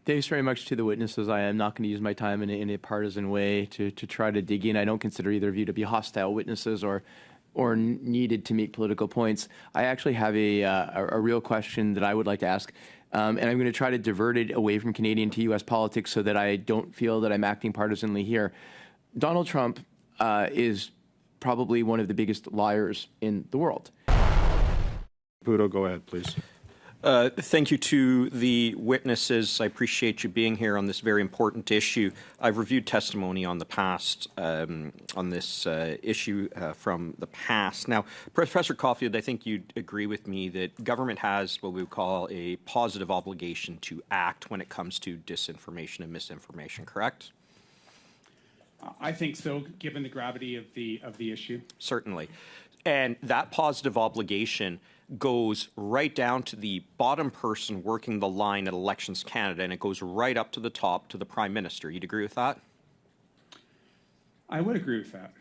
Thanks very much to the witnesses. I am not going to use my time in a partisan way to try to dig in. I don't consider either of you to be hostile witnesses or needed to make political points. I actually have a real question that I would like to ask, and I'm going to try to divert it away from Canadian to U.S. politics so that I don't feel that I'm acting partisanly here. Donald Trump is probably one of the biggest liars in the world. Puto, go ahead, please. Thank you to the witnesses. I appreciate you being here on this very important issue. I've reviewed testimony on the past, on this issue from the past. Now, Professor Caulfield, I think you'd agree with me that government has what we would call a positive obligation to act when it comes to disinformation and misinformation, correct? I think so, given the gravity of the issue. Certainly. And that positive obligation goes right down to the bottom person working the line at Elections Canada, and it goes right up to the top to the Prime Minister. You'd agree with that? I would agree with that.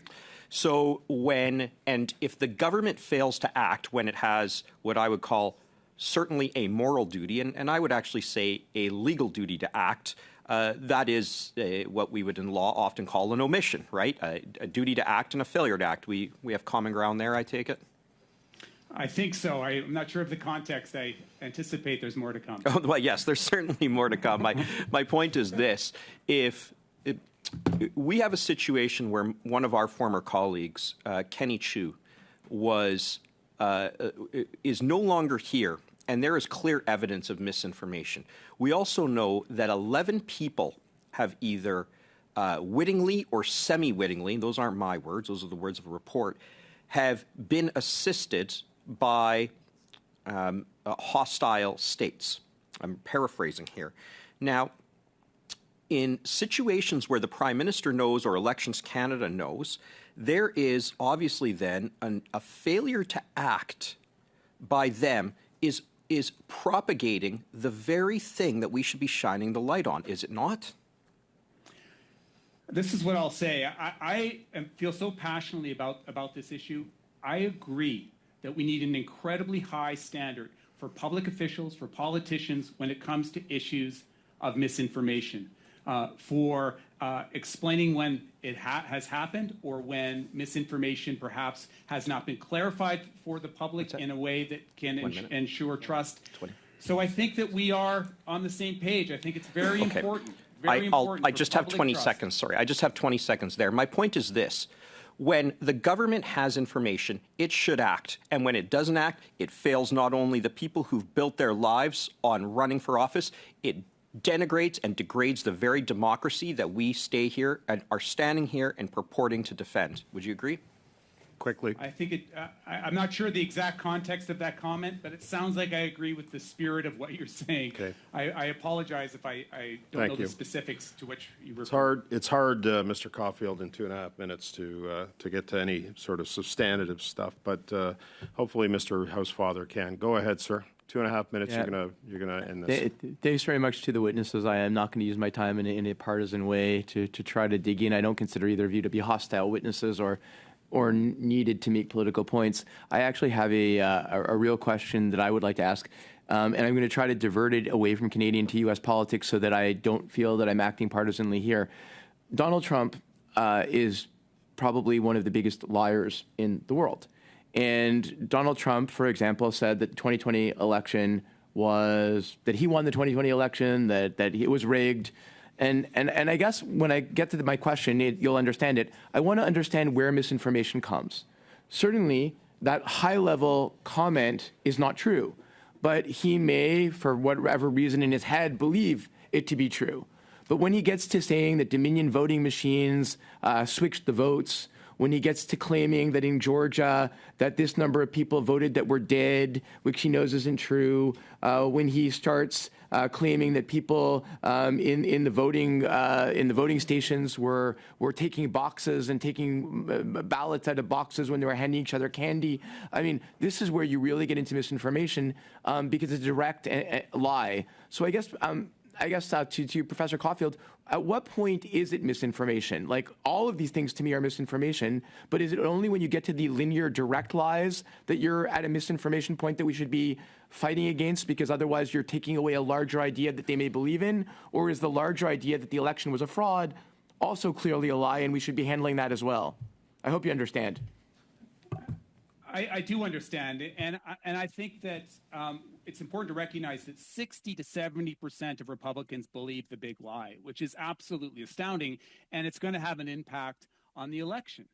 So if the government fails to act when it has what I would call certainly a moral duty, and I would actually say a legal duty to act, that is what we would in law often call an omission, right? A duty to act and a failure to act. We have common ground there, I take it? I think so. I'm not sure of the context. I anticipate there's more to come. Oh, well, yes, there's certainly more to come. My point is this. We have a situation where one of our former colleagues, Kenny Chu, is no longer here, and there is clear evidence of misinformation. We also know that 11 people have either wittingly or semi-wittingly, those aren't my words, those are the words of a report, have been assisted by hostile states. I'm paraphrasing here. Now, in situations where the Prime Minister knows or Elections Canada knows, there is obviously then a failure to act by them is propagating the very thing that we should be shining the light on, is it not? This is what I'll say. I feel so passionately about this issue. I agree that we need an incredibly high standard for public officials, for politicians, when it comes to issues of misinformation, for explaining when it has happened or when misinformation perhaps has not been clarified for the public in a way that can ensure trust. 20. So I think that we are on the same page. I think it's very important. I just have 20 seconds. Sorry, I just have 20 seconds there. My point is this. When the government has information, it should act. And when it doesn't act, it fails not only the people who've built their lives on running for office, it denigrates and degrades the very democracy that we stay here and are standing here and purporting to defend. Would you agree? Quickly. I think I'm not sure the exact context of that comment, but it sounds like I agree with the spirit of what you're saying. Okay. I apologize if I don't know the specifics to which you refer. It's hard, Mr. Caulfield, in 2.5 minutes to get to any sort of substantive stuff, but hopefully Mr. Housefather can. Go ahead, sir. 2.5 minutes. Yeah. You're gonna end this. Thanks very much to the witnesses. I am not going to use my time in a partisan way to try to dig in. I don't consider either of you to be hostile witnesses or needed to make political points. I actually have a real question that I would like to ask, and I'm going to try to divert it away from Canadian to U.S. politics so that I don't feel that I'm acting partisanly here. Donald Trump is probably one of the biggest liars in the world. And Donald Trump, for example, said that the 2020 election that he won the 2020 election, that it was rigged. And I guess when I get to my question, you'll understand it. I want to understand where misinformation comes. Certainly, that high-level comment is not true, but he may, for whatever reason in his head, believe it to be true. But when he gets to saying that Dominion voting machines switched the votes, when he gets to claiming that in Georgia that this number of people voted that were dead, which he knows isn't true, when he starts claiming that people in the voting stations were taking boxes and taking ballots out of boxes when they were handing each other candy. I mean, this is where you really get into misinformation because it's a direct lie. So I guess I guess to Professor Caulfield, at what point is it misinformation? Like, all of these things to me are misinformation, but is it only when you get to the linear direct lies that you're at a misinformation point that we should be fighting against, because otherwise you're taking away a larger idea that they may believe in? Or is the larger idea that the election was a fraud also clearly a lie, and we should be handling that as well? I hope you understand. I do understand, and I think that it's important to recognize that 60 to 70% of Republicans believe the big lie, which is absolutely astounding, and it's going to have an impact on the election.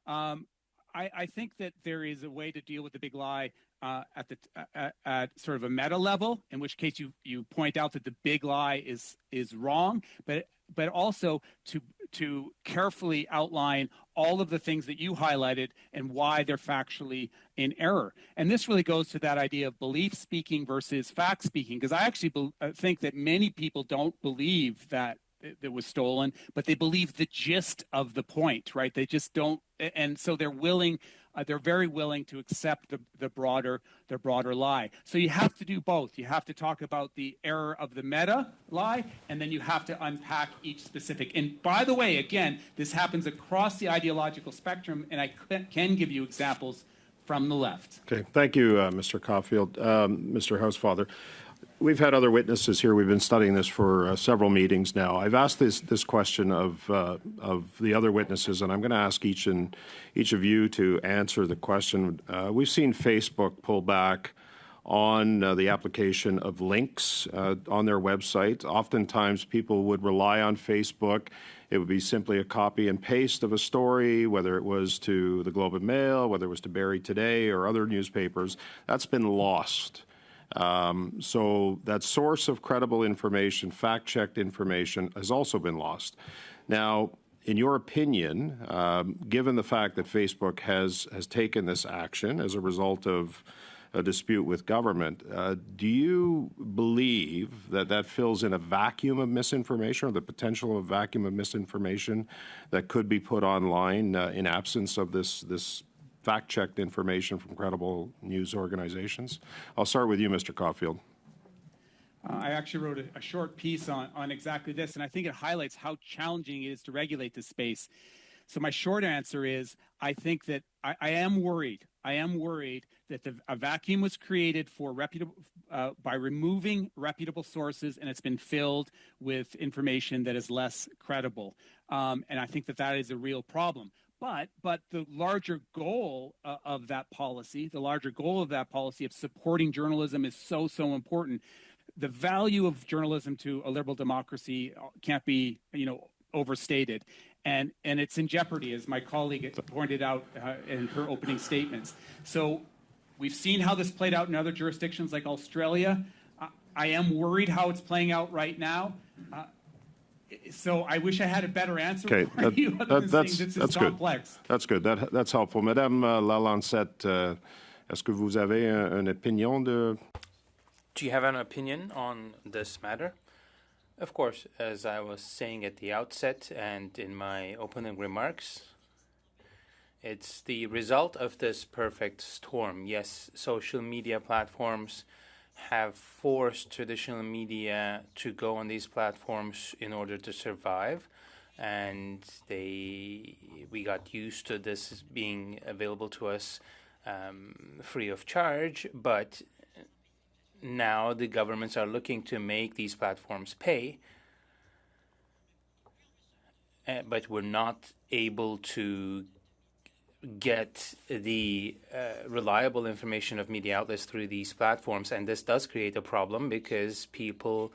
I think that there is a way to deal with the big lie at sort of a meta level, in which case you point out that the big lie is wrong, but also to carefully outline all of the things that you highlighted and why they're factually in error. And this really goes to that idea of belief speaking versus fact speaking, because I actually think that many people don't believe that it was stolen, but they believe the gist of the point, right? They just don't, and so they're very willing to accept the broader lie. So you have to do both. You have to talk about the error of the meta lie, and then you have to unpack each specific. And by the way, again, this happens across the ideological spectrum, and I can give you examples from the left. Okay, thank you, Mr. Caulfield. Mr. Housefather, we've had other witnesses here. We've been studying this for several meetings now. I've asked this question of the other witnesses, and I'm going to ask each of you to answer the question. We've seen Facebook pull back on the application of links on their website. Oftentimes, people would rely on Facebook. It would be simply a copy and paste of a story, whether it was to the Globe and Mail, whether it was to Barrie Today or other newspapers. That's been lost. So that source of credible information, fact-checked information, has also been lost. Now, in your opinion, given the fact that Facebook has taken this action as a result of a dispute with government, do you believe that that fills in a vacuum of misinformation, or the potential of a vacuum of misinformation that could be put online in absence of this fact-checked information from credible news organizations? I'll start with you, Mr. Caulfield. I actually wrote a short piece on exactly this, and I think it highlights how challenging it is to regulate this space. So my short answer is, I think that I am worried. I am worried that a vacuum was created for by removing reputable sources, and it's been filled with information that is less credible. And I think that is a real problem. But the larger goal of that policy, of supporting journalism is so important. The value of journalism to a liberal democracy can't be, overstated. And it's in jeopardy, as my colleague pointed out in her opening statements. So we've seen how this played out in other jurisdictions like Australia. I am worried how it's playing out right now. So I wish I had a better answer for you, other than saying this is complex. That's good. That's helpful. Madame Lalancette, est-ce que vous avez une opinion de... Do you have an opinion on this matter? Of course, as I was saying at the outset and in my opening remarks, it's the result of this perfect storm. Yes, social media platforms have forced traditional media to go on these platforms in order to survive, and we got used to this being available to us free of charge, but now the governments are looking to make these platforms pay, but we're not able to get the reliable information of media outlets through these platforms. And this does create a problem because people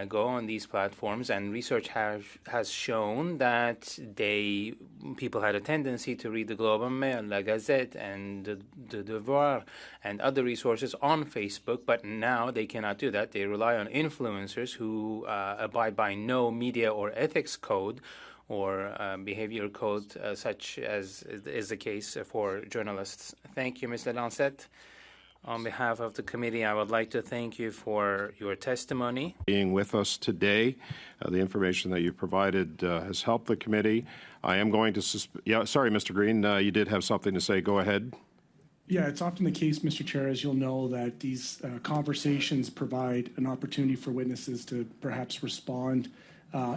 go on these platforms, and research has shown that people had a tendency to read the Globe and Mail, La Gazette, and the Devoir, and other resources on Facebook, but now they cannot do that. They rely on influencers who abide by no media or ethics code or behavior code, such as is the case for journalists. Thank you, Mr. Lancette. On behalf of the committee, I would like to thank you for your testimony. Being with us today, the information that you provided has helped the committee. I am going to sorry, Mr. Green, you did have something to say. Go ahead. Yeah, it's often the case, Mr. Chair, as you'll know, that these conversations provide an opportunity for witnesses to perhaps respond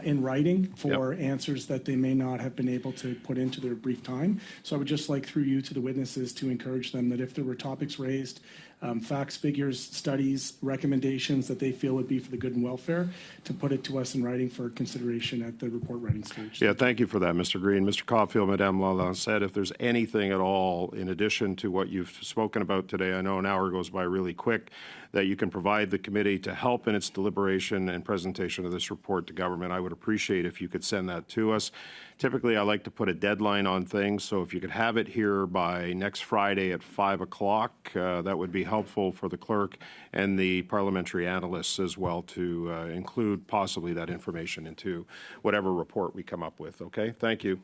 in writing for answers that they may not have been able to put into their brief time. So I would just like, through you to the witnesses, to encourage them that if there were topics raised, facts, figures, studies, recommendations that they feel would be for the good and welfare, to put it to us in writing for consideration at the report writing stage. Yeah, thank you for that, Mr. Green. Mr. Caulfield, Madame Lalonde said, if there's anything at all in addition to what you've spoken about today, I know an hour goes by really quick, that you can provide the committee to help in its deliberation and presentation of this report to government, I would appreciate if you could send that to us. Typically, I like to put a deadline on things, so if you could have it here by next Friday at 5 o'clock, that would be helpful for the clerk and the parliamentary analysts as well to include possibly that information into whatever report we come up with. Okay, thank you.